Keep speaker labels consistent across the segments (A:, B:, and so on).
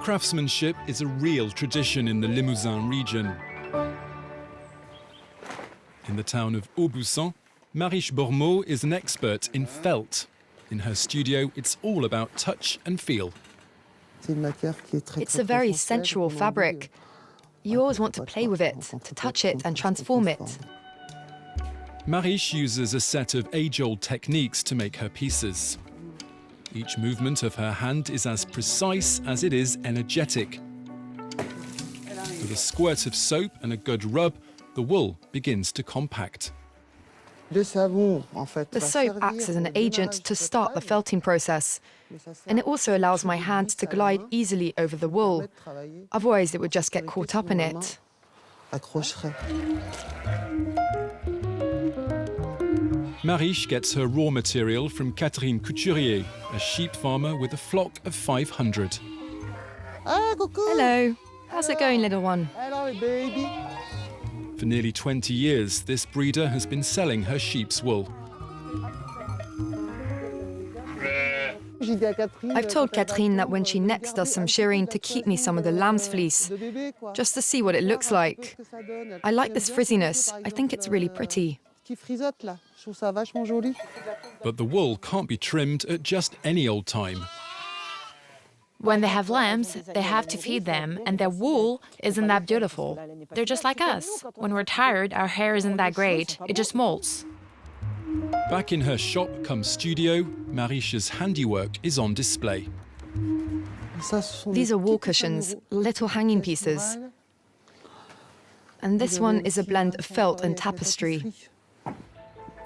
A: Craftsmanship is a real tradition in the Limousin region. In the town of Aubusson, Mariche is an expert in felt. In her studio, it's all about touch and feel.
B: It's a very sensual fabric. You always want to play with it, to touch it and transform it.
A: Mariche uses a set of age-old techniques to make her pieces. Each movement of her hand is as precise as it is energetic. With a squirt of soap and a good rub, the wool begins to compact.
B: The soap acts as an agent to start the felting process, and it also allows my hand to glide easily over the wool. Otherwise, it would just get caught up in it.
A: Mariche gets her raw material from Catherine Couturier, a sheep farmer with a flock of 500.
B: Hello. How's it going, little one?
C: Hello, baby.
A: For nearly 20 years, this breeder has been selling her sheep's wool.
B: I've told Catherine that when she next does some shearing to keep me some of the lamb's fleece, just to see what it looks like. I like this frizziness. I think it's really pretty.
A: But the wool can't be trimmed at just any old time.
D: When they have lambs, they have to feed them, and their wool isn't that beautiful. They're just like us. When we're tired, our hair isn't that great. It just molts.
A: Back in her shop cum studio, Mariche's handiwork is on display.
B: These are wall cushions, little hanging pieces. And this one is a blend of felt and tapestry.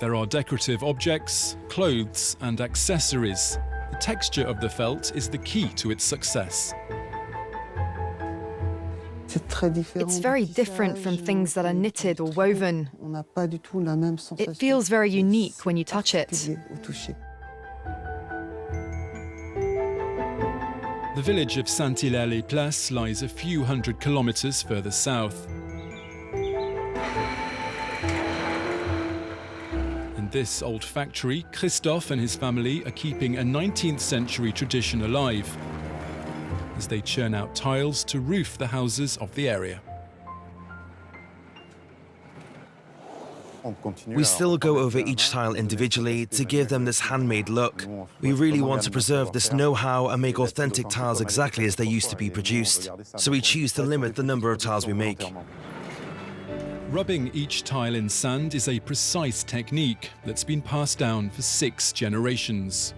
A: There are decorative objects, clothes, and accessories. The texture of the felt is the key to its success.
B: It's very different from things that are knitted or woven. It feels very unique when you touch it.
A: The village of Saint-Hilaire-les-Places lies a few hundred kilometers further south. In this old factory, Christophe and his family are keeping a 19th century tradition alive as they churn out tiles to roof the houses of the area.
E: We still go over each tile individually to give them this handmade look. We really want to preserve this know-how and make authentic tiles exactly as they used to be produced. So we choose to limit the number of tiles we make.
A: Rubbing each tile in sand is a precise technique that's been passed down for 6 generations.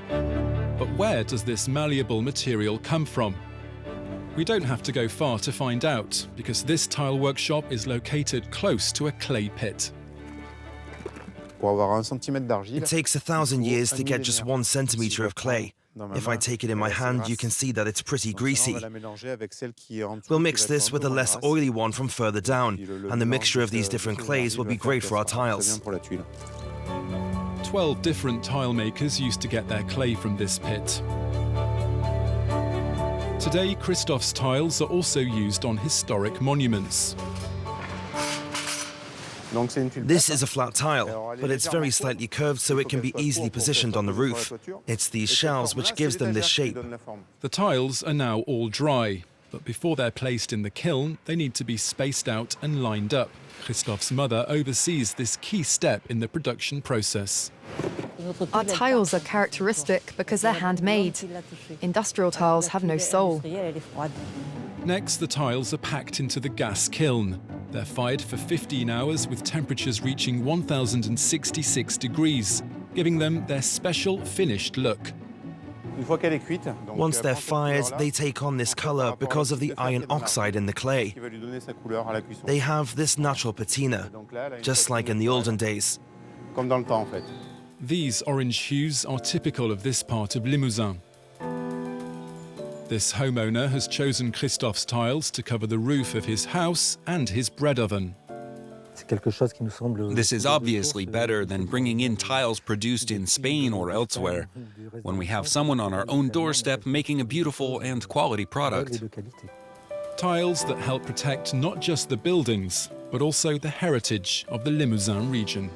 A: But where does this malleable material come from? We don't have to go far to find out, because this tile workshop is located close to a clay pit.
E: It takes 1,000 years to get just 1 centimeter of clay. If I take it in my hand, you can see that it's pretty greasy. We'll mix this with a less oily one from further down, and the mixture of these different clays will be great for our tiles.
A: 12 different tile makers used to get their clay from this pit. Today, Christophe's tiles are also used on historic monuments.
E: This is a flat tile, but it's very slightly curved so it can be easily positioned on the roof. It's these shelves which gives them this shape.
A: The tiles are now all dry, but before they're placed in the kiln, they need to be spaced out and lined up. Christophe's mother oversees this key step in the production process.
B: Our tiles are characteristic because they're handmade. Industrial tiles have no soul.
A: Next, the tiles are packed into the gas kiln. They're fired for 15 hours with temperatures reaching 1066 degrees, giving them their special finished look.
E: Once they're fired, they take on this color because of the iron oxide in the clay. They have this natural patina, just like in the olden days.
A: These orange hues are typical of this part of Limousin. This homeowner has chosen Christophe's tiles to cover the roof of his house and his bread oven.
F: This is obviously better than bringing in tiles produced in Spain or elsewhere, when we have someone on our own doorstep making a beautiful and quality product.
A: Tiles that help protect not just the buildings, but also the heritage of the Limousin region.